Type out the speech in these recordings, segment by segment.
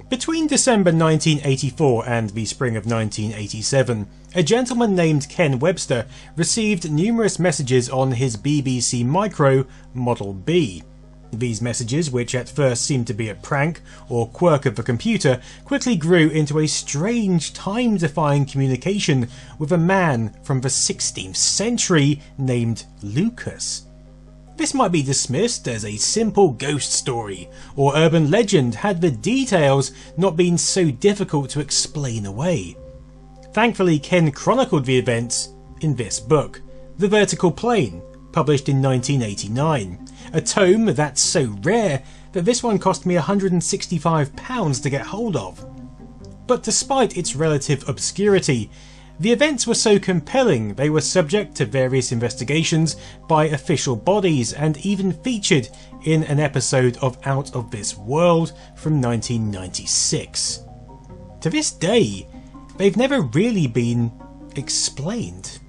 Between December 1984 and the spring of 1987, a gentleman named Ken Webster received numerous messages on his BBC Micro Model B. These messages, which at first seemed to be a prank or quirk of the computer, quickly grew into a strange time-defying communication with a man from the 16th century named Lucas. This might be dismissed as a simple ghost story or urban legend had the details not been so difficult to explain away. Thankfully, Ken chronicled the events in this book, The Vertical Plane, published in 1989, a tome that's so rare that this one cost me £165 to get hold of. But despite its relative obscurity, the events were so compelling they were subject to various investigations by official bodies and even featured in an episode of Out of This World from 1996. To this day, they've never really been explained.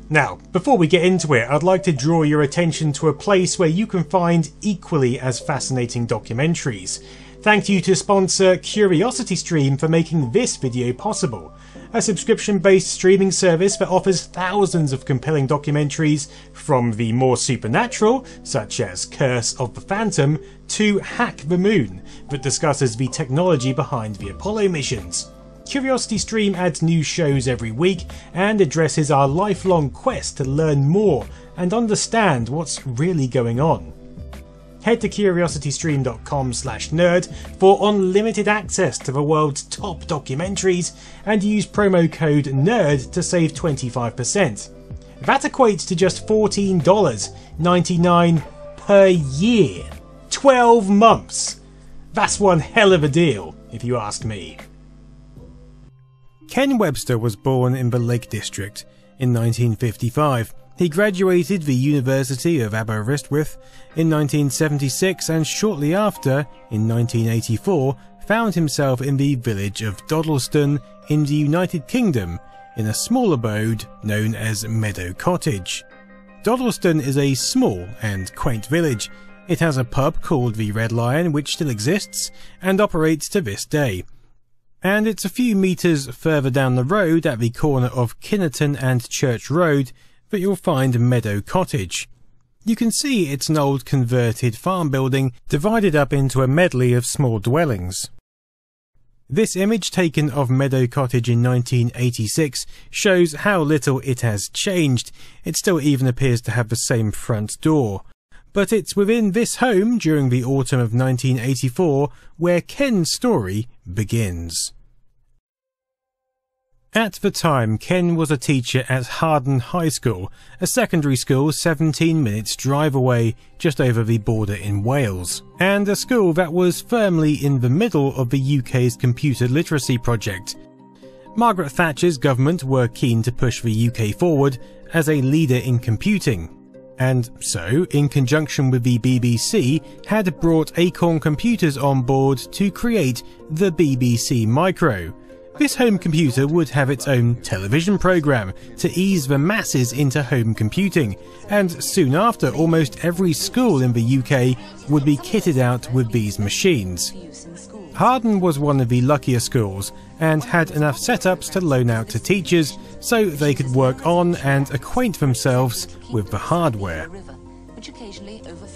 Now, before we get into it, I'd like to draw your attention to a place where you can find equally as fascinating documentaries. Thank you to sponsor CuriosityStream for making this video possible, a subscription-based streaming service that offers thousands of compelling documentaries from the more supernatural, such as Curse of the Phantom, to Hack the Moon, that discusses the technology behind the Apollo missions. CuriosityStream adds new shows every week and addresses our lifelong quest to learn more and understand what's really going on. Head to curiositystream.com/nerd for unlimited access to the world's top documentaries and use promo code NERD to save 25%. That equates to just $14.99 per year. 12 months! That's one hell of a deal, if you ask me. Ken Webster was born in the Lake District in 1955. He graduated the University of Aberystwyth in 1976 and shortly after, in 1984, found himself in the village of Dodleston in the United Kingdom in a small abode known as Meadow Cottage. Dodleston is a small and quaint village. It has a pub called the Red Lion which still exists and operates to this day. And it's a few metres further down the road at the corner of Kinnerton and Church Road that you'll find Meadow Cottage. You can see it's an old converted farm building divided up into a medley of small dwellings. This image taken of Meadow Cottage in 1986 shows how little it has changed. It still even appears to have the same front door. But it's within this home during the autumn of 1984 where Ken's story begins. At the time, Ken was a teacher at Harden High School, a secondary school 17 minutes drive away just over the border in Wales, and a school that was firmly in the middle of the UK's computer literacy project. Margaret Thatcher's government were keen to push the UK forward as a leader in computing, and so, in conjunction with the BBC, had brought Acorn Computers on board to create the BBC Micro. This home computer would have its own television programme to ease the masses into home computing, and soon after almost every school in the UK would be kitted out with these machines. Harden was one of the luckier schools and had enough setups to loan out to teachers so they could work on and acquaint themselves with the hardware.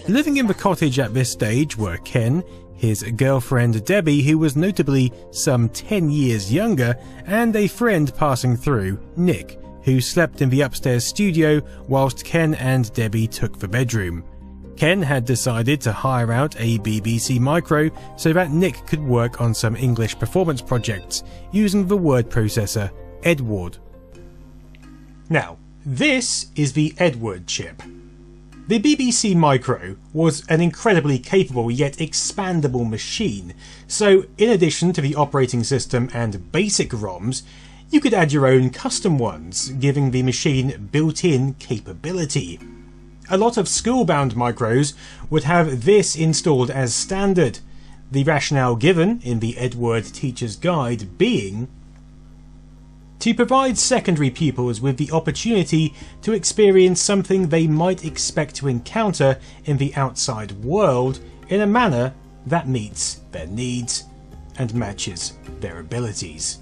Living in the cottage at this stage were Ken, his girlfriend Debbie, who was notably some 10 years younger, and a friend passing through, Nick, who slept in the upstairs studio whilst Ken and Debbie took the bedroom. Ken had decided to hire out a BBC Micro so that Nick could work on some English performance projects using the word processor Edward. Now, this is the Edward chip. The BBC Micro was an incredibly capable yet expandable machine, so in addition to the operating system and basic ROMs, you could add your own custom ones, giving the machine built-in capability. A lot of school-bound micros would have this installed as standard, the rationale given in the Edward Teacher's Guide being to provide secondary pupils with the opportunity to experience something they might expect to encounter in the outside world in a manner that meets their needs and matches their abilities.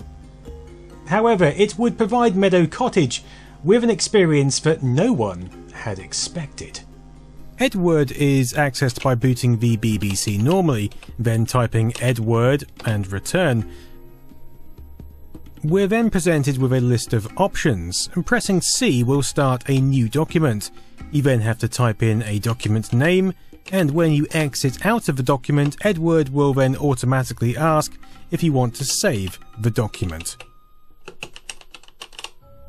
However, it would provide Meadow Cottage with an experience that no one had expected. Edward is accessed by booting the BBC normally, then typing Edward and return. We're then presented with a list of options, and pressing C will start a new document. You then have to type in a document name, and when you exit out of the document, Edward will then automatically ask if you want to save the document.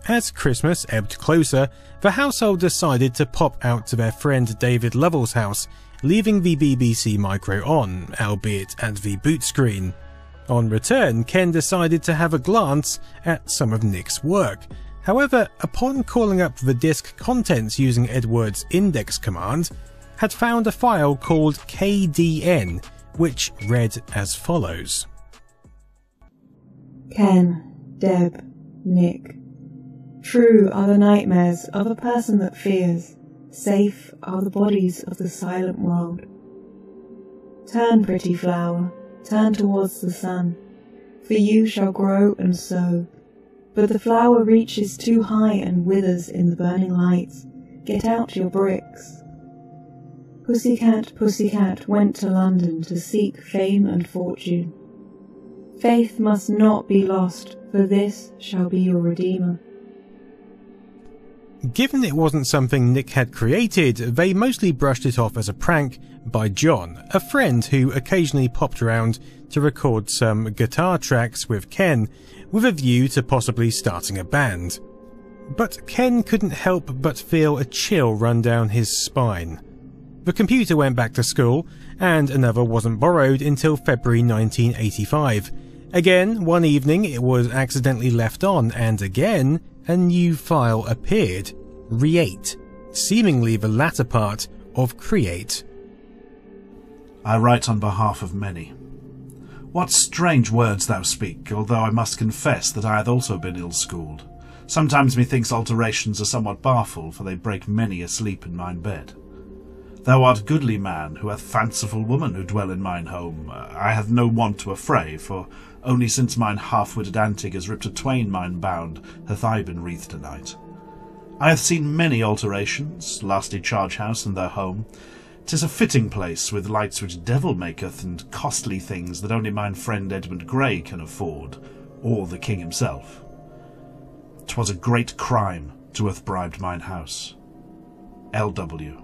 As Christmas ebbed closer, the household decided to pop out to their friend David Lovell's house, leaving the BBC Micro on, albeit at the boot screen. On return, Ken decided to have a glance at some of Nick's work. However, upon calling up the disk contents using Edward's index command, had found a file called KDN, which read as follows. Ken, Deb, Nick. True are the nightmares of a person that fears, safe are the bodies of the silent world. Turn, pretty flower, turn towards the sun, for you shall grow and sow. But the flower reaches too high and withers in the burning lights. Get out your bricks. Pussycat, Pussycat went to London to seek fame and fortune. Faith must not be lost, for this shall be your redeemer. Given it wasn't something Nick had created, they mostly brushed it off as a prank by John, a friend who occasionally popped around to record some guitar tracks with Ken, with a view to possibly starting a band. But Ken couldn't help but feel a chill run down his spine. The computer went back to school, and another wasn't borrowed until February 1985. Again, one evening it was accidentally left on, and again a new file appeared, Reate, seemingly the latter part of Create. I write on behalf of many. What strange words thou speak, although I must confess that I hath also been ill-schooled. Sometimes methinks alterations are somewhat barful, for they break many asleep in mine bed. Thou art goodly man, who hath fanciful woman who dwell in mine home. I have no want to affray, for only since mine half-witted antic has ripped a twain mine bound, hath I been wreathed tonight. I have seen many alterations, lasty charge house and their home. 'Tis a fitting place, with lights which devil maketh, and costly things that only mine friend Edmund Grey can afford, or the king himself. 'Twas a great crime to have bribed mine house. L.W.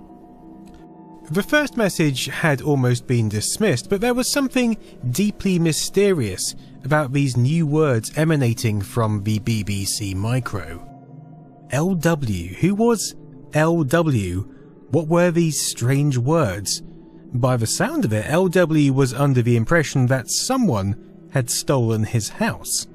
The first message had almost been dismissed, but there was something deeply mysterious about these new words emanating from the BBC Micro. LW. Who was LW? What were these strange words? By the sound of it, LW was under the impression that someone had stolen his house.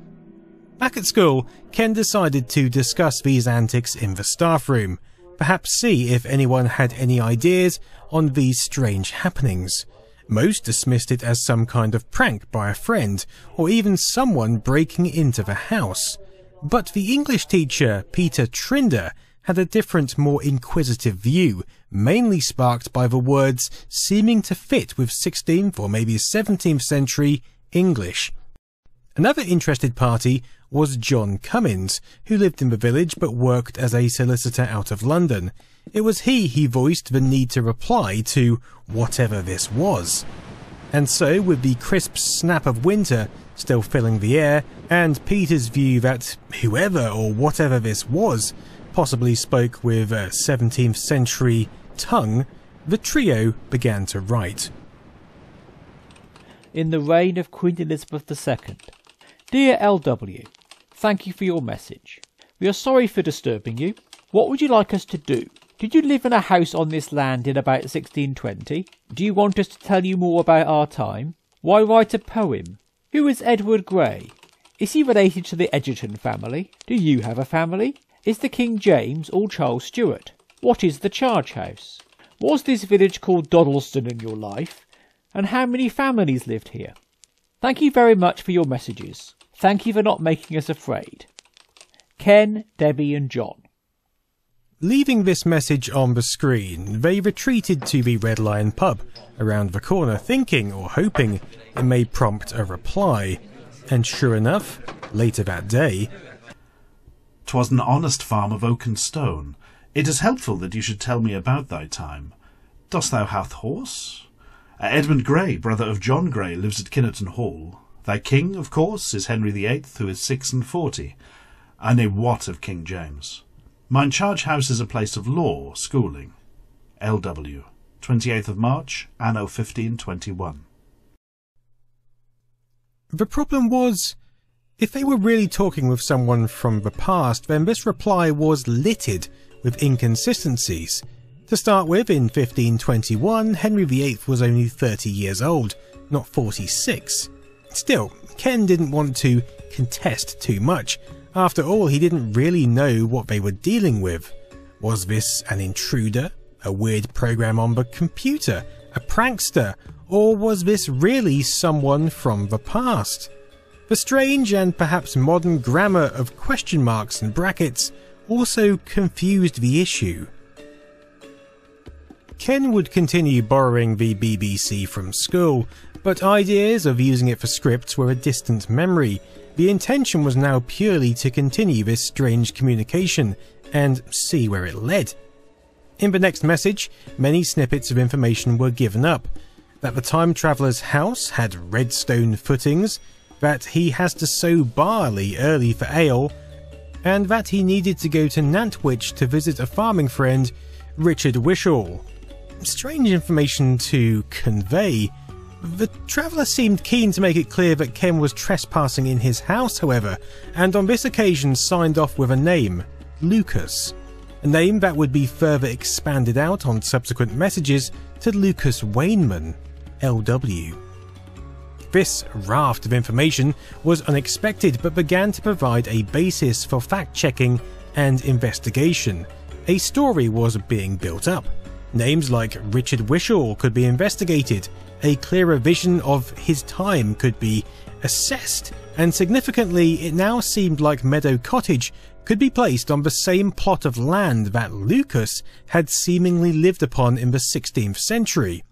Back at school, Ken decided to discuss these antics in the staff room, perhaps see if anyone had any ideas on these strange happenings. Most dismissed it as some kind of prank by a friend, or even someone breaking into the house. But the English teacher, Peter Trinder, had a different, more inquisitive view, mainly sparked by the words seeming to fit with 16th or maybe 17th century English. Another interested party was John Cummins, who lived in the village but worked as a solicitor out of London. It was he who voiced the need to reply to whatever this was. And so, with the crisp snap of winter still filling the air, and Peter's view that whoever or whatever this was possibly spoke with a 17th century tongue, the trio began to write. In the reign of Queen Elizabeth II. Dear LW, thank you for your message. We are sorry for disturbing you. What would you like us to do? Did you live in a house on this land in about 1620? Do you want us to tell you more about our time? Why write a poem? Who is Edward Grey? Is he related to the Egerton family? Do you have a family? Is the King James or Charles Stuart? What is the charge house? Was this village called Doddleston in your life? And how many families lived here? Thank you very much for your messages. Thank you for not making us afraid. Ken, Debbie and John. Leaving this message on the screen, they retreated to the Red Lion pub around the corner, thinking or hoping it may prompt a reply. And sure enough, later that day, "'Twas an honest farm of oak and stone. It is helpful that you should tell me about thy time. Dost thou hath horse? Edmund Grey, brother of John Grey, lives at Kinnerton Hall. Thy king, of course, is Henry VIII, who is 46. I know what of King James. Mine charge house is a place of law, schooling. L.W. 28th of March, anno 1521. The problem was, if they were really talking with someone from the past, then this reply was littered with inconsistencies. To start with, in 1521, Henry VIII was only 30 years old, not 46. Still, Ken didn't want to contest too much. After all, he didn't really know what they were dealing with. Was this an intruder, a weird program on the computer, a prankster, or was this really someone from the past? The strange and perhaps modern grammar of question marks and brackets also confused the issue. Ken would continue borrowing the BBC from school, but ideas of using it for scripts were a distant memory. The intention was now purely to continue this strange communication and see where it led. In the next message, many snippets of information were given up. That the time traveller's house had redstone footings, that he has to sow barley early for ale, and that he needed to go to Nantwich to visit a farming friend, Richard Wishall. Strange information to convey. The traveller seemed keen to make it clear that Ken was trespassing in his house, however, and on this occasion signed off with a name, Lucas. A name that would be further expanded out on subsequent messages to Lucas Wainman, LW. This raft of information was unexpected but began to provide a basis for fact-checking and investigation. A story was being built up. Names like Richard Wishall could be investigated, a clearer vision of his time could be assessed, and significantly it now seemed like Meadow Cottage could be placed on the same plot of land that Lucas had seemingly lived upon in the 16th century.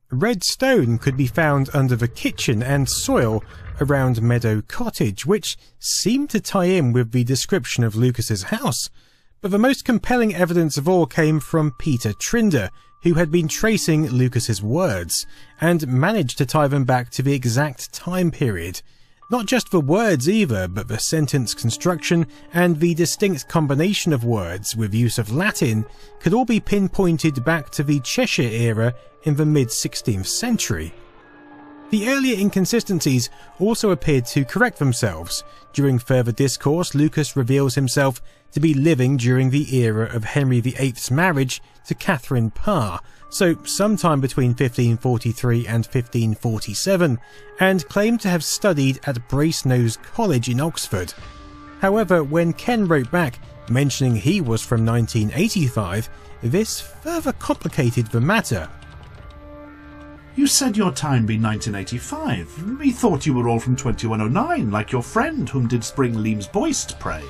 Red stone could be found under the kitchen and soil around Meadow Cottage, which seemed to tie in with the description of Lucas's house. But the most compelling evidence of all came from Peter Trinder, who had been tracing Lucas's words, and managed to tie them back to the exact time period. Not just the words either, but the sentence construction and the distinct combination of words with use of Latin could all be pinpointed back to the Cheshire era in the mid-16th century. The earlier inconsistencies also appeared to correct themselves. During further discourse, Lucas reveals himself to be living during the era of Henry VIII's marriage to Catherine Parr, so sometime between 1543 and 1547, and claimed to have studied at Brasenose College in Oxford. However, when Ken wrote back mentioning he was from 1985, this further complicated the matter. You said your time be 1985. We thought you were all from 2109, like your friend whom did spring Leames Boist, pray.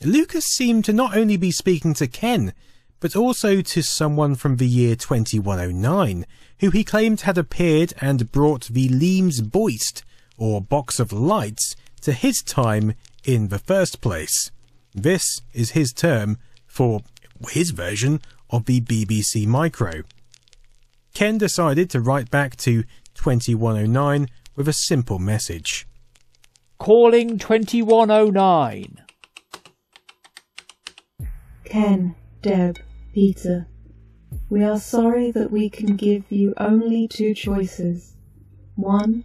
Lucas seemed to not only be speaking to Ken, but also to someone from the year 2109, who he claimed had appeared and brought the Leames Boist, or Box of Lights, to his time in the first place. This is his term for his version of the BBC Micro. Ken decided to write back to 2109 with a simple message. Calling 2109. Ken, Deb, Peter, we are sorry that we can give you only two choices. One,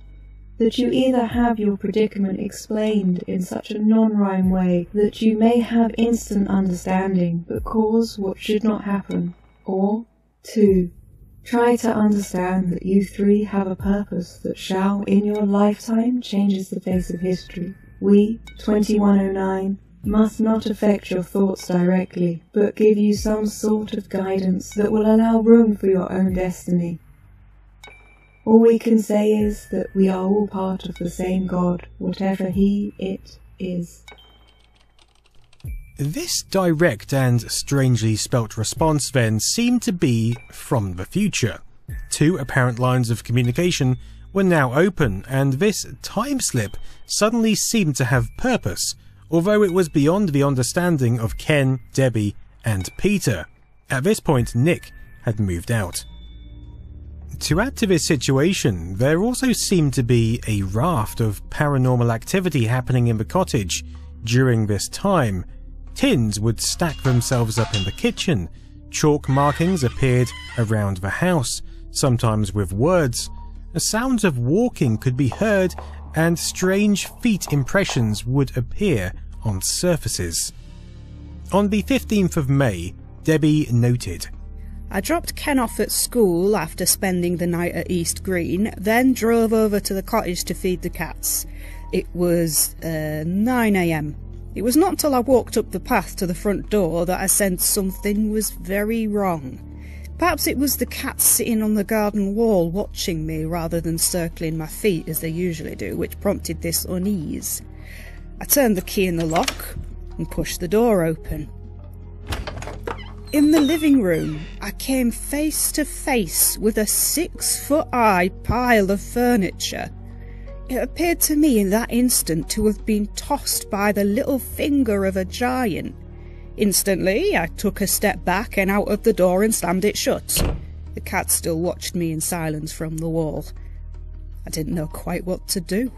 that you either have your predicament explained in such a non-rhyme way that you may have instant understanding but cause what should not happen, or two, try to understand that you three have a purpose that shall in your lifetime changes the face of history. We, 2109, must not affect your thoughts directly, but give you some sort of guidance that will allow room for your own destiny. All we can say is that we are all part of the same God, whatever he, it, is. This direct and strangely spelt response then seemed to be from the future. Two apparent lines of communication were now open, and this time slip suddenly seemed to have purpose, although it was beyond the understanding of Ken, Debbie, and Peter. At this point, Nick had moved out. To add to this situation, there also seemed to be a raft of paranormal activity happening in the cottage during this time. Tins would stack themselves up in the kitchen, chalk markings appeared around the house, sometimes with words. Sounds of walking could be heard, and strange feet impressions would appear on surfaces. On the 15th of May, Debbie noted, I dropped Ken off at school after spending the night at East Green, then drove over to the cottage to feed the cats. It was 9 AM. It was not till I walked up the path to the front door that I sensed something was very wrong. Perhaps it was the cats sitting on the garden wall watching me rather than circling my feet as they usually do, which prompted this unease. I turned the key in the lock and pushed the door open. In the living room, I came face to face with a 6-foot-high pile of furniture. It appeared to me in that instant to have been tossed by the little finger of a giant. Instantly, I took a step back and out of the door and slammed it shut. The cat still watched me in silence from the wall. I didn't know quite what to do.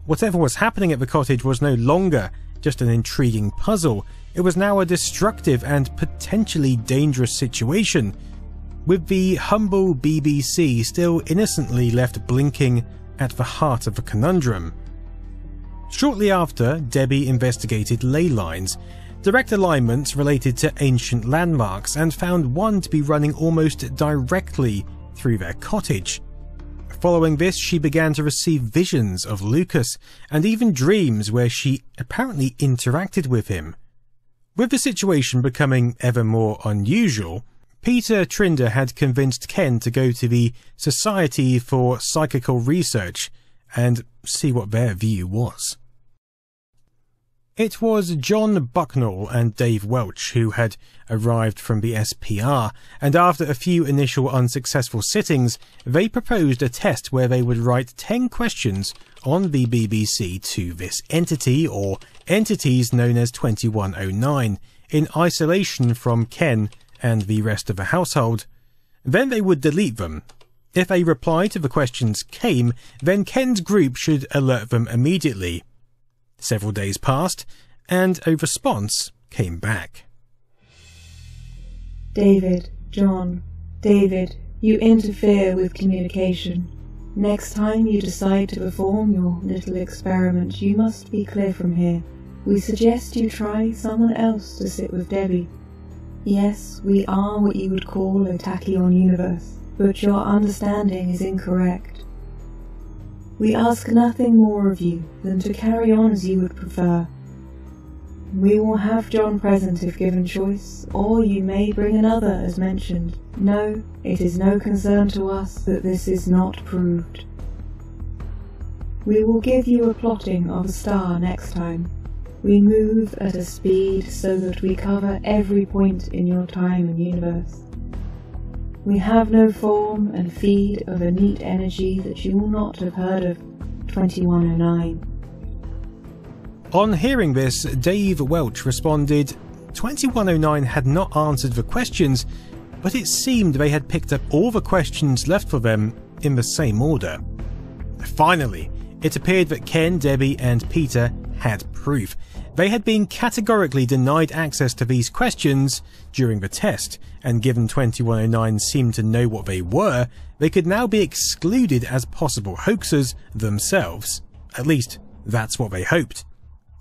Whatever was happening at the cottage was no longer just an intriguing puzzle. It was now a destructive and potentially dangerous situation, with the humble BBC still innocently left blinking at the heart of the conundrum. Shortly after, Debbie investigated ley lines, direct alignments related to ancient landmarks, and found one to be running almost directly through their cottage. Following this, she began to receive visions of Lucas, and even dreams where she apparently interacted with him. With the situation becoming ever more unusual, Peter Trinder had convinced Ken to go to the Society for Psychical Research and see what their view was. It was John Bucknell and Dave Welch who had arrived from the SPR, and after a few initial unsuccessful sittings, they proposed a test where they would write 10 questions on the BBC to this entity, or entities known as 2109, in isolation from Ken and the rest of the household. Then they would delete them. If a reply to the questions came, then Ken's group should alert them immediately. Several days passed, and a response came back. David, John, David, you interfere with communication. Next time you decide to perform your little experiment, you must be clear from here. We suggest you try someone else to sit with Debbie. Yes, we are what you would call a tachyon universe, but your understanding is incorrect. We ask nothing more of you than to carry on as you would prefer. We will have John present if given choice, or you may bring another as mentioned. No, it is no concern to us that this is not proved. We will give you a plotting of a star next time. We move at a speed so that we cover every point in your time and universe. We have no form and feed of a neat energy that you will not have heard of. 2109. On hearing this, Dave Welch responded, 2109 had not answered the questions, but it seemed they had picked up all the questions left for them in the same order. Finally, it appeared that Ken, Debbie, and Peter had proof. They had been categorically denied access to these questions during the test, and given 2109 seemed to know what they were, they could now be excluded as possible hoaxers themselves. At least, that's what they hoped.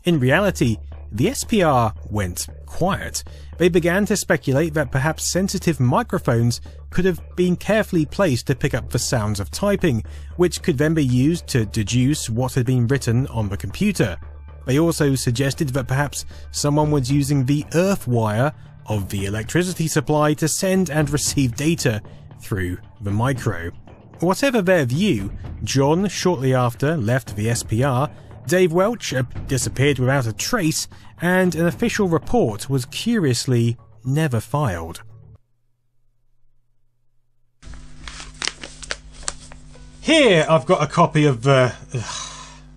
In reality, the SPR went quiet. They began to speculate that perhaps sensitive microphones could have been carefully placed to pick up the sounds of typing, which could then be used to deduce what had been written on the computer. They also suggested that perhaps someone was using the earth wire of the electricity supply to send and receive data through the micro. Whatever their view, John shortly after left the SPR, Dave Welch disappeared without a trace, and an official report was curiously never filed. Here I've got a copy of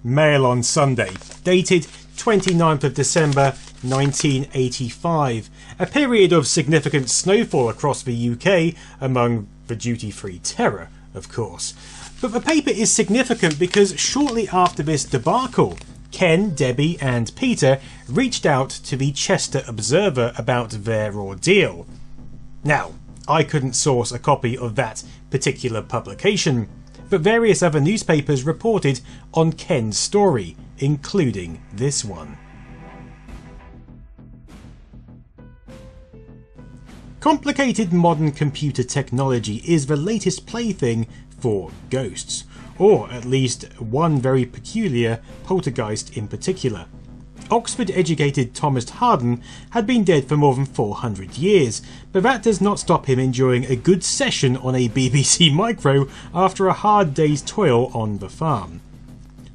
Mail on Sunday, dated 29th of December 1985, a period of significant snowfall across the UK, among the duty-free terror, of course. But the paper is significant because shortly after this debacle, Ken, Debbie and Peter reached out to the Chester Observer about their ordeal. Now, I couldn't source a copy of that particular publication, but various other newspapers reported on Ken's story, including this one. Complicated modern computer technology is the latest plaything for ghosts, or at least one very peculiar poltergeist in particular. Oxford-educated Thomas Harden had been dead for more than 400 years, but that does not stop him enjoying a good session on a BBC Micro after a hard day's toil on the farm.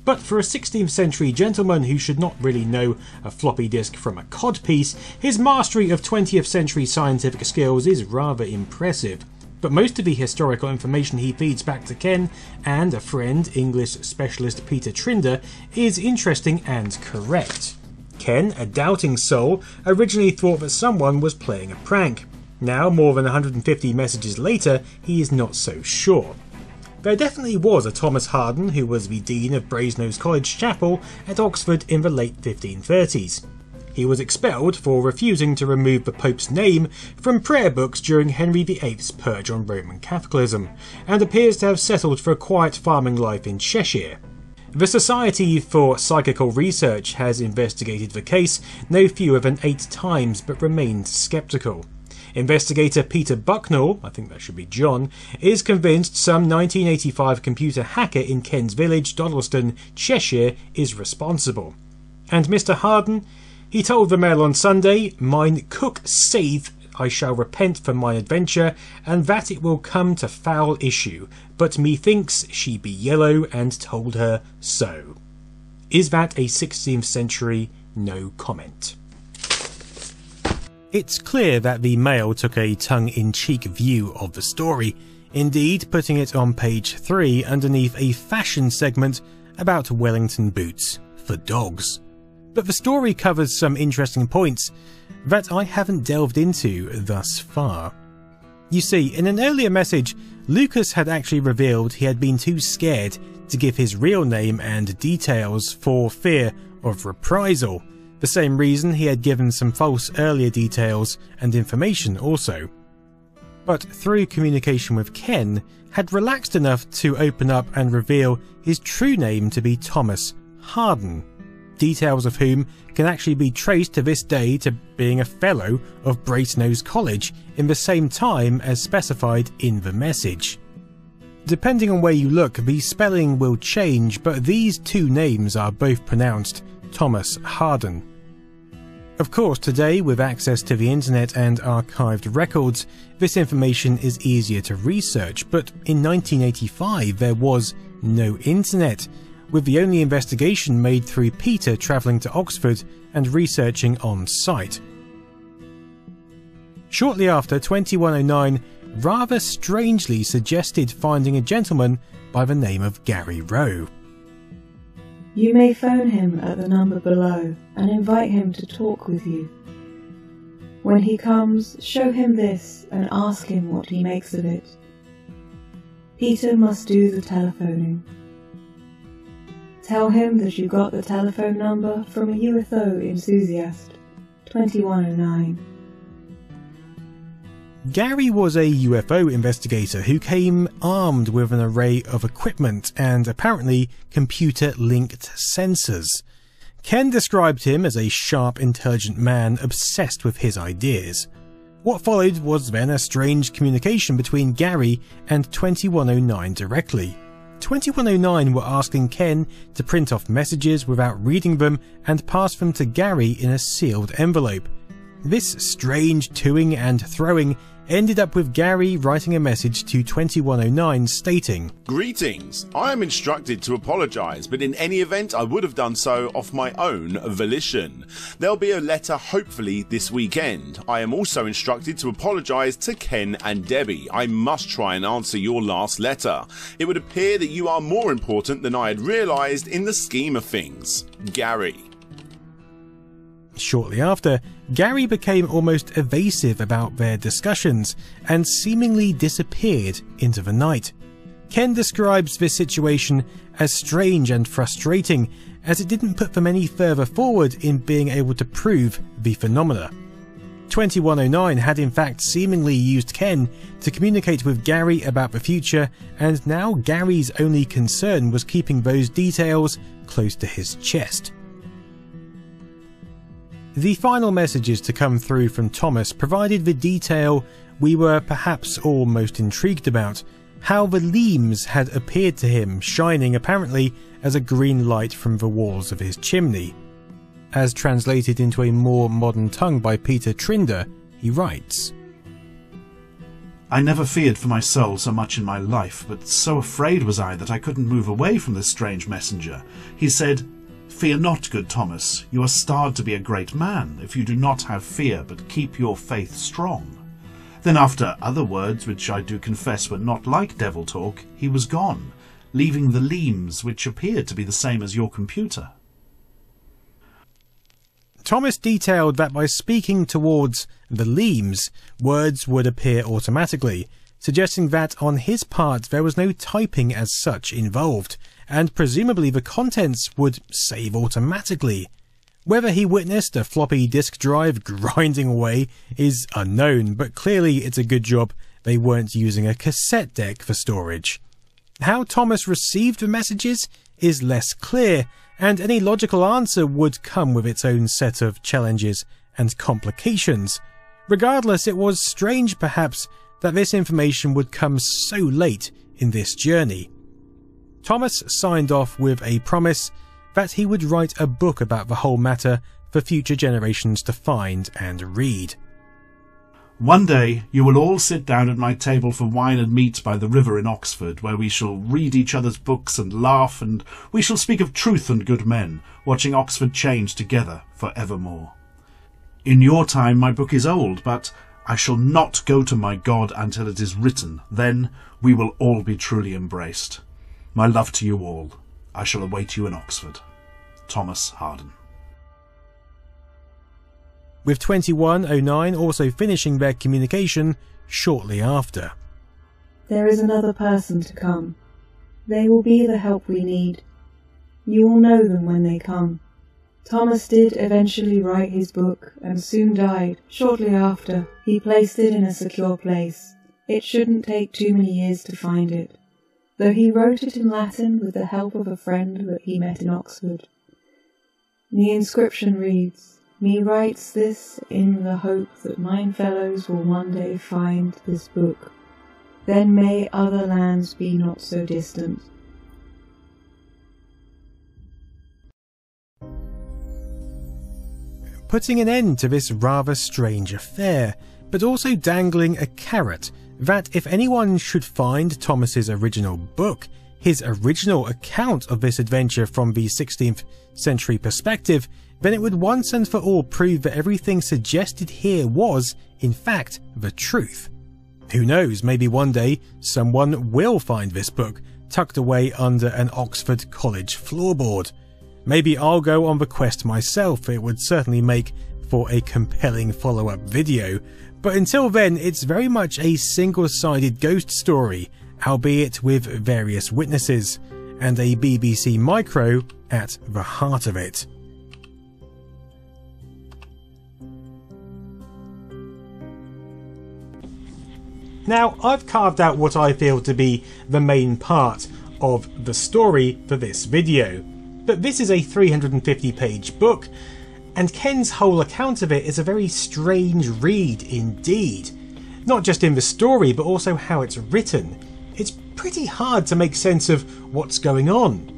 But for a 16th century gentleman who should not really know a floppy disk from a codpiece, his mastery of 20th century scientific skills is rather impressive. But most of the historical information he feeds back to Ken and a friend, English specialist Peter Trinder, is interesting and correct. Ken, a doubting soul, originally thought that someone was playing a prank. Now, more than 150 messages later, he is not so sure. There definitely was a Thomas Harden who was the Dean of Brasenose College Chapel at Oxford in the late 1530s. He was expelled for refusing to remove the Pope's name from prayer books during Henry VIII's purge on Roman Catholicism, and appears to have settled for a quiet farming life in Cheshire. The Society for Psychical Research has investigated the case no fewer than 8 times but remained sceptical. Investigator Peter Bucknell, I think that should be John, is convinced some 1985 computer hacker in Ken's village, Dodleston, Cheshire, is responsible. And Mr. Harden? He told the Mail on Sunday, "Mine cook saith I shall repent for mine adventure, and that it will come to foul issue, but methinks she be yellow, and told her so." Is that a 16th century no comment? It's clear that the Mail took a tongue-in-cheek view of the story, indeed putting it on page 3 underneath a fashion segment about Wellington boots for dogs. But the story covers some interesting points that I haven't delved into thus far. You see, in an earlier message, Lucas had actually revealed he had been too scared to give his real name and details for fear of reprisal, the same reason he had given some false earlier details and information also. But through communication with Ken, had relaxed enough to open up and reveal his true name to be Thomas Harden, details of whom can actually be traced to this day to being a fellow of Brasenose College in the same time as specified in the message. Depending on where you look, the spelling will change, but these two names are both pronounced Thomas Harden. Of course, today, with access to the internet and archived records, this information is easier to research, but in 1985 there was no internet, with the only investigation made through Peter travelling to Oxford and researching on site. Shortly after, 2109 rather strangely suggested finding a gentleman by the name of Gary Rowe. You may phone him at the number below and invite him to talk with you. When he comes, show him this and ask him what he makes of it. Peter must do the telephoning. Tell him that you got the telephone number from a UFO enthusiast, 2109. Gary was a UFO investigator who came armed with an array of equipment and apparently computer-linked sensors. Ken described him as a sharp, intelligent man obsessed with his ideas. What followed was then a strange communication between Gary and 2109 directly. 2109 were asking Ken to print off messages without reading them and pass them to Gary in a sealed envelope. This strange toing and throwing ended up with Gary writing a message to 2109 stating, "Greetings. I am instructed to apologise, but in any event I would have done so off my own volition. There'll be a letter hopefully this weekend. I am also instructed to apologise to Ken and Debbie. I must try and answer your last letter. It would appear that you are more important than I had realised in the scheme of things. Gary." Shortly after, Gary became almost evasive about their discussions and seemingly disappeared into the night. Ken describes this situation as strange and frustrating, as it didn't put them any further forward in being able to prove the phenomena. 2109 had in fact seemingly used Ken to communicate with Gary about the future, and now Gary's only concern was keeping those details close to his chest. The final messages to come through from Thomas provided the detail we were perhaps all most intrigued about: how the Leams had appeared to him, shining apparently as a green light from the walls of his chimney. As translated into a more modern tongue by Peter Trinder, he writes, "I never feared for my soul so much in my life, but so afraid was I that I couldn't move away from this strange messenger. He said, 'Fear not, good Thomas, you are starred to be a great man, if you do not have fear, but keep your faith strong.' Then after other words, which I do confess were not like devil talk, he was gone, leaving the Leams, which appeared to be the same as your computer." Thomas detailed that by speaking towards the Leams, words would appear automatically, suggesting that on his part there was no typing as such involved, and presumably the contents would save automatically. Whether he witnessed a floppy disk drive grinding away is unknown, but clearly it's a good job they weren't using a cassette deck for storage. How Thomas received the messages is less clear, and any logical answer would come with its own set of challenges and complications. Regardless, it was strange perhaps that this information would come so late in this journey. Thomas signed off with a promise that he would write a book about the whole matter for future generations to find and read. "One day you will all sit down at my table for wine and meat by the river in Oxford, where we shall read each other's books and laugh, and we shall speak of truth and good men, watching Oxford change together for evermore. In your time my book is old, but I shall not go to my God until it is written. Then we will all be truly embraced. My love to you all. I shall await you in Oxford. Thomas Harden." With 2109 also finishing their communication shortly after. There is another person to come. They will be the help we need. You will know them when they come. Thomas did eventually write his book and soon died. Shortly after, he placed it in a secure place. It shouldn't take too many years to find it, though he wrote it in Latin with the help of a friend that he met in Oxford. The inscription reads, "Me writes this in the hope that mine fellows will one day find this book. Then may other lands be not so distant." Putting an end to this rather strange affair, but also dangling a carrot that if anyone should find Thomas's original book, his original account of this adventure from the 16th century perspective, then it would once and for all prove that everything suggested here was, in fact, the truth. Who knows, maybe one day someone will find this book tucked away under an Oxford College floorboard. Maybe I'll go on the quest myself. It would certainly make for a compelling follow-up video, but until then it's very much a single-sided ghost story, albeit with various witnesses, and a BBC Micro at the heart of it. Now, I've carved out what I feel to be the main part of the story for this video, but this is a 350-page book, and Ken's whole account of it is a very strange read indeed. Not just in the story, but also how it's written. It's pretty hard to make sense of what's going on.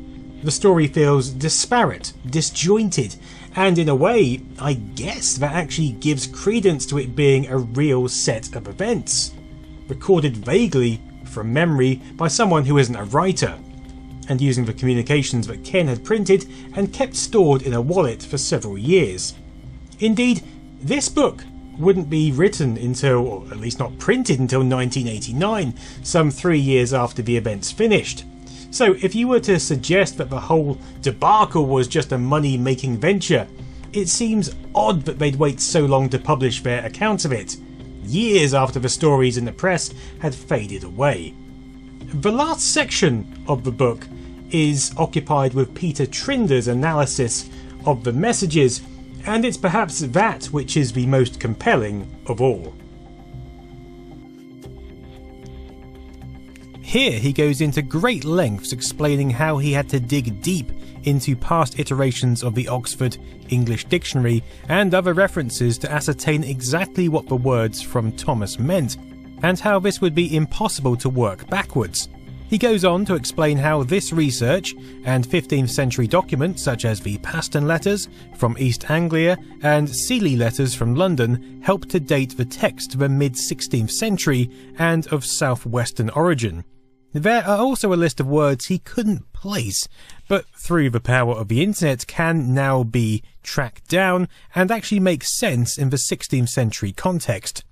The story feels disparate, disjointed, and in a way, I guess that actually gives credence to it being a real set of events, recorded vaguely from memory by someone who isn't a writer, and using the communications that Ken had printed and kept stored in a wallet for several years. Indeed, this book wouldn't be written until, or at least not printed until 1989, some 3 years after the events finished. So if you were to suggest that the whole debacle was just a money-making venture, it seems odd that they'd wait so long to publish their account of it, years after the stories in the press had faded away. The last section of the book is occupied with Peter Trinder's analysis of the messages, and it's perhaps that which is the most compelling of all. Here he goes into great lengths explaining how he had to dig deep into past iterations of the Oxford English Dictionary and other references to ascertain exactly what the words from Thomas meant, and how this would be impossible to work backwards. He goes on to explain how this research and 15th century documents such as the Paston letters from East Anglia and Sealy letters from London help to date the text to the mid-16th century and of southwestern origin. There are also a list of words he couldn't place, but through the power of the internet can now be tracked down and actually make sense in the 16th century context.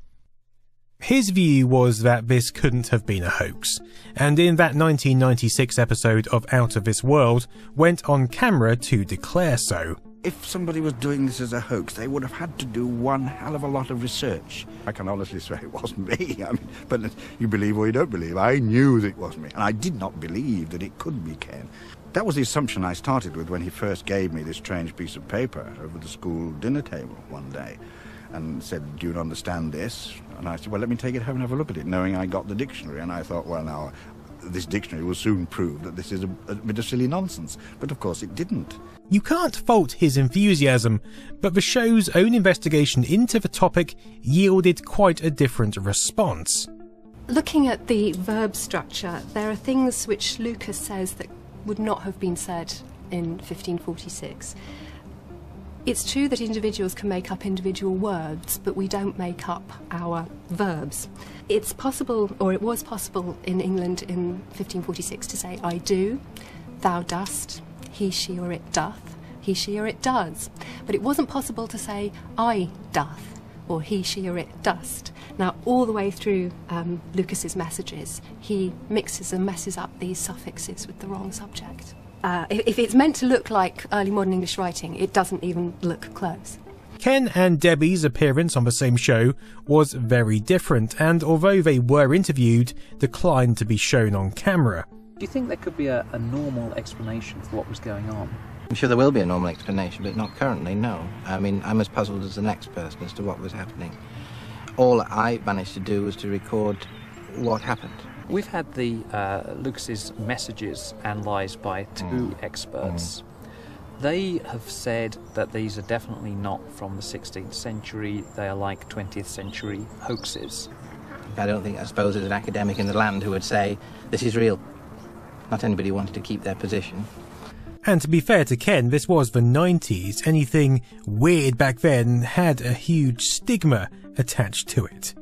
His view was that this couldn't have been a hoax, and in that 1996 episode of Out of This World went on camera to declare so. If somebody was doing this as a hoax, they would have had to do one hell of a lot of research. I can honestly say it wasn't me. But you believe or you don't believe, I knew that it wasn't me, and I did not believe that it could be Ken. That was the assumption I started with when he first gave me this strange piece of paper over the school dinner table one day and said, "Do you understand this?" And I said, "Well, let me take it home and have a look at it," knowing I got the dictionary. And I thought, well, now, this dictionary will soon prove that this is a bit of silly nonsense. But of course it didn't. You can't fault his enthusiasm, but the show's own investigation into the topic yielded quite a different response. Looking at the verb structure, there are things which Lucas says that would not have been said in 1546. It's true that individuals can make up individual words, but we don't make up our verbs. It's possible, or it was possible in England in 1546 to say I do, thou dost, he, she or it doth, he, she or it does. But it wasn't possible to say I doth, or he, she or it dost. Now all the way through Lucas's messages, he mixes and messes up these suffixes with the wrong subject. If it's meant to look like early modern English writing, it doesn't even look close. Ken and Debbie's appearance on the same show was very different, and although they were interviewed, declined to be shown on camera. Do you think there could be a normal explanation for what was going on? I'm sure there will be a normal explanation, but not currently, no. I mean, I'm as puzzled as the next person as to what was happening. All I managed to do was to record what happened. We've had the Lucas's messages analysed by two experts. They have said that these are definitely not from the 16th century. They are like 20th century hoaxes. I suppose there's an academic in the land who would say, this is real. Not anybody wanted to keep their position. And to be fair to Ken, this was the 90s. Anything weird back then had a huge stigma attached to it.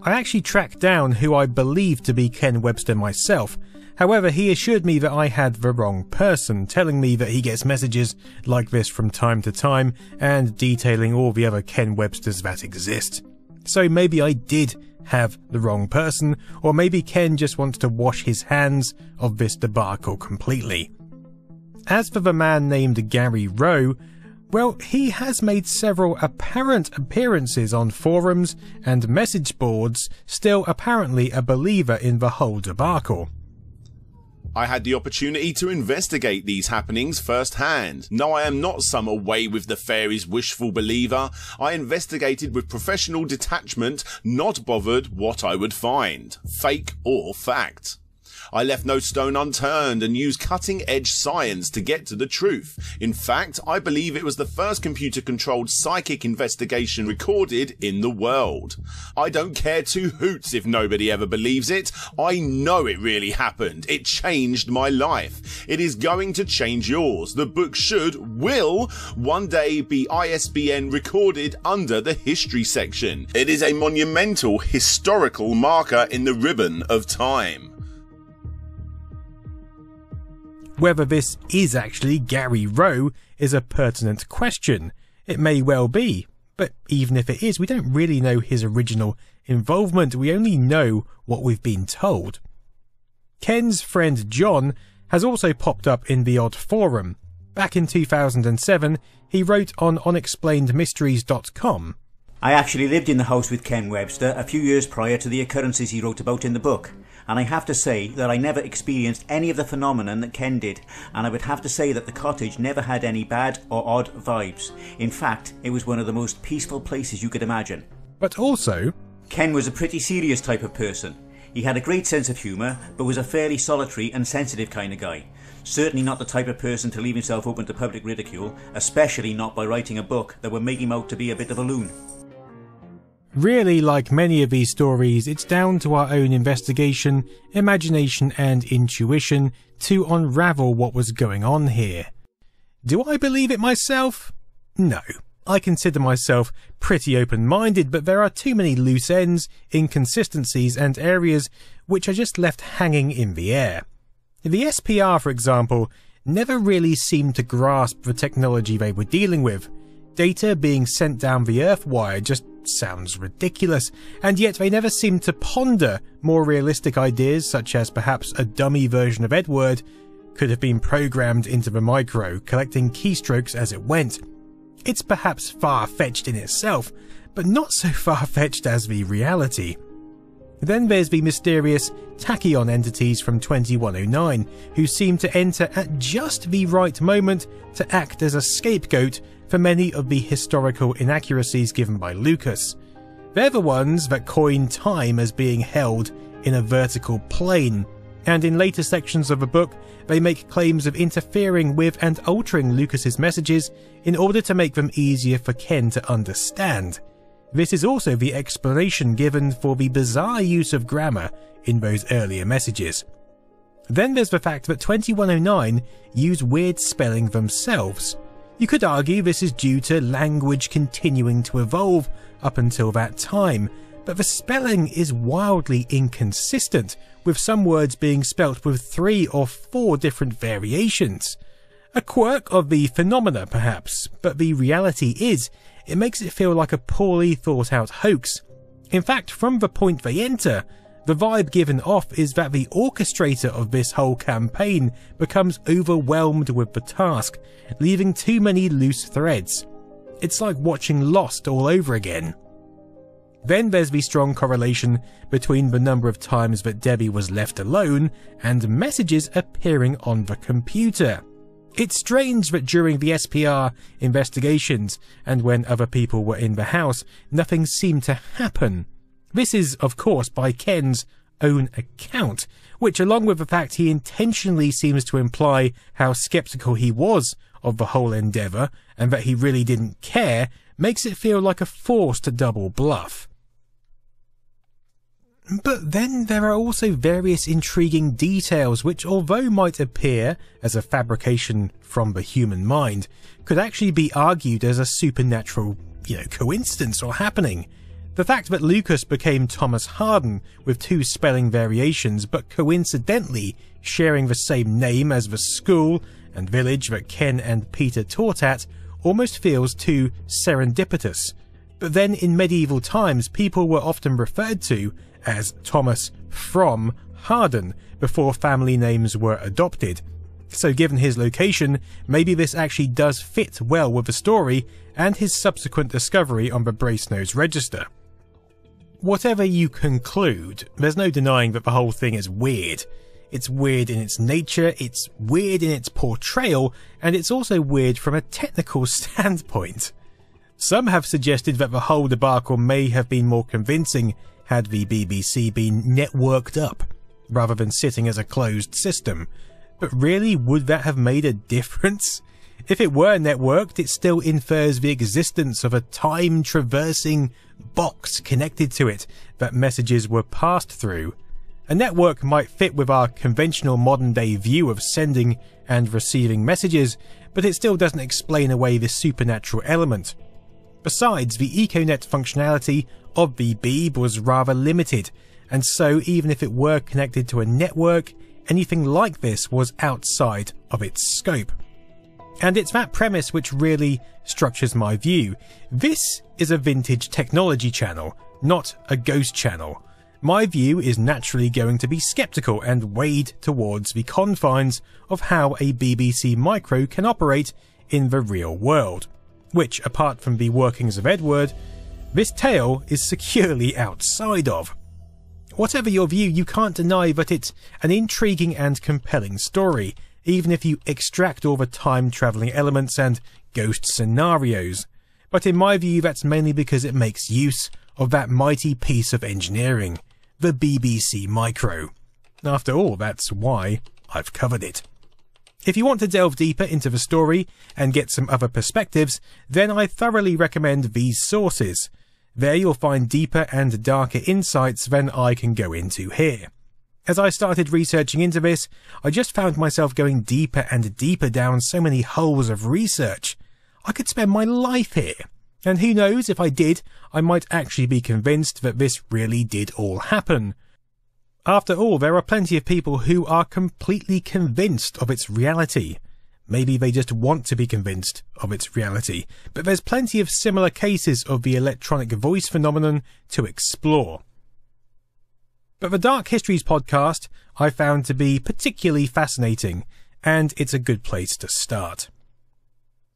I actually tracked down who I believed to be Ken Webster myself. However, he assured me that I had the wrong person, telling me that he gets messages like this from time to time and detailing all the other Ken Websters that exist. So maybe I did have the wrong person, or maybe Ken just wants to wash his hands of this debacle completely. As for the man named Gary Rowe, well, he has made several apparent appearances on forums and message boards, still apparently a believer in the whole debacle. I had the opportunity to investigate these happenings firsthand. No, I am not some away with the fairies wishful believer. I investigated with professional detachment, not bothered what I would find, fake or fact. I left no stone unturned and used cutting-edge science to get to the truth. In fact, I believe it was the first computer-controlled psychic investigation recorded in the world. I don't care two hoots if nobody ever believes it. I know it really happened. It changed my life. It is going to change yours. The book will one day be ISBN recorded under the history section. It is a monumental historical marker in the ribbon of time. Whether this is actually Gary Rowe is a pertinent question. It may well be, but even if it is, we don't really know his original involvement. We only know what we've been told. Ken's friend John has also popped up in the odd forum. Back in 2007, he wrote on unexplainedmysteries.com. I actually lived in the house with Ken Webster a few years prior to the occurrences he wrote about in the book, and I have to say that I never experienced any of the phenomenon that Ken did, and I would have to say that the cottage never had any bad or odd vibes. In fact, it was one of the most peaceful places you could imagine. But also, Ken was a pretty serious type of person. He had a great sense of humour, but was a fairly solitary and sensitive kind of guy. Certainly not the type of person to leave himself open to public ridicule, especially not by writing a book that would make him out to be a bit of a loon. Really, like many of these stories, it's down to our own investigation, imagination and intuition to unravel what was going on here. Do I believe it myself? No. I consider myself pretty open-minded, but there are too many loose ends, inconsistencies and areas which are just left hanging in the air. The SPR, for example, never really seemed to grasp the technology they were dealing with. Data being sent down the earth wire just sounds ridiculous, and yet they never seemed to ponder more realistic ideas, such as perhaps a dummy version of Edward could have been programmed into the micro, collecting keystrokes as it went. It's perhaps far-fetched in itself, but not so far-fetched as the reality. Then there's the mysterious tachyon entities from 2109, who seem to enter at just the right moment to act as a scapegoat for many of the historical inaccuracies given by Lucas. They're the ones that coin time as being held in a vertical plane, and in later sections of the book they make claims of interfering with and altering Lucas's messages in order to make them easier for Ken to understand. This is also the explanation given for the bizarre use of grammar in those earlier messages. Then there's the fact that 2109 use weird spelling themselves. You could argue this is due to language continuing to evolve up until that time, but the spelling is wildly inconsistent, with some words being spelt with 3 or 4 different variations. A quirk of the phenomena perhaps, but the reality is, it makes it feel like a poorly thought out hoax. In fact, from the point they enter, the vibe given off is that the orchestrator of this whole campaign becomes overwhelmed with the task, leaving too many loose threads. It's like watching Lost all over again. Then there's the strong correlation between the number of times that Debbie was left alone and messages appearing on the computer. It's strange that during the SPR investigations and when other people were in the house, nothing seemed to happen. This is, of course, by Ken's own account, which, along with the fact he intentionally seems to imply how skeptical he was of the whole endeavour and that he really didn't care, makes it feel like a forced double bluff. But then there are also various intriguing details which, although might appear as a fabrication from the human mind, could actually be argued as a supernatural, coincidence or happening. The fact that Lucas became Thomas Harden with 2 spelling variations but coincidentally sharing the same name as the school and village that Ken and Peter taught at almost feels too serendipitous. But then in medieval times people were often referred to as Thomas from Harden before family names were adopted. So given his location, maybe this actually does fit well with the story and his subsequent discovery on the Brasenose Register. Whatever you conclude, there's no denying that the whole thing is weird. It's weird in its nature, it's weird in its portrayal, and it's also weird from a technical standpoint. Some have suggested that the whole debacle may have been more convincing had the BBC been networked up. rather than sitting as a closed system. But really, would that have made a difference? If it were networked, it still infers the existence of a time-traversing box connected to it that messages were passed through. A network might fit with our conventional modern-day view of sending and receiving messages, but it still doesn't explain away this supernatural element. Besides, the EcoNet functionality of the Beeb was rather limited, and so even if it were connected to a network, anything like this was outside of its scope. And it's that premise which really structures my view. This is a vintage technology channel, not a ghost channel. My view is naturally going to be skeptical and wade towards the confines of how a BBC Micro can operate in the real world, which, apart from the workings of Edward, this tale is securely outside of. Whatever your view, you can't deny that it's an intriguing and compelling story, even if you extract all the time-travelling elements and ghost scenarios. But in my view, that's mainly because it makes use of that mighty piece of engineering, the BBC Micro. After all, that's why I've covered it. If you want to delve deeper into the story and get some other perspectives, then I thoroughly recommend these sources. There you'll find deeper and darker insights than I can go into here. As I started researching into this, I just found myself going deeper and deeper down so many holes of research. I could spend my life here. And who knows, if I did, I might actually be convinced that this really did all happen. After all, there are plenty of people who are completely convinced of its reality. Maybe they just want to be convinced of its reality, but there's plenty of similar cases of the electronic voice phenomenon to explore. But the Dark Histories podcast I found to be particularly fascinating, and it's a good place to start.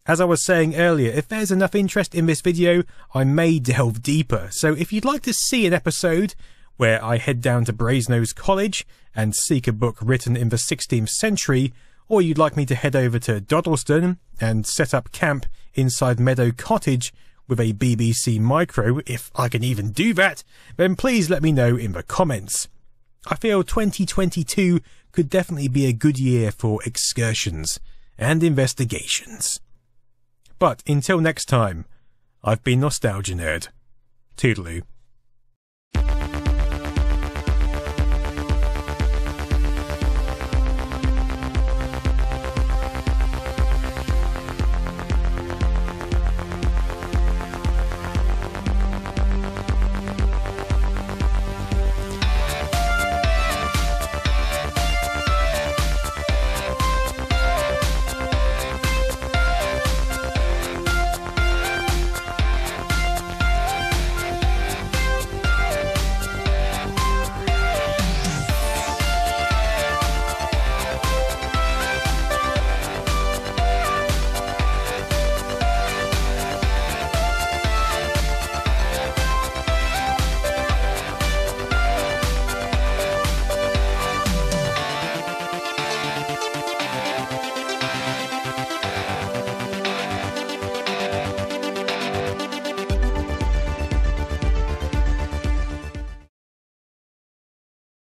As I was saying earlier, if there's enough interest in this video, I may delve deeper, so if you'd like to see an episode where I head down to Brasenose College and seek a book written in the 16th century, or you'd like me to head over to Dodleston and set up camp inside Meadow Cottage with a BBC Micro, if I can even do that, then please let me know in the comments. I feel 2022 could definitely be a good year for excursions and investigations. But until next time, I've been Nostalgia Nerd. Toodaloo.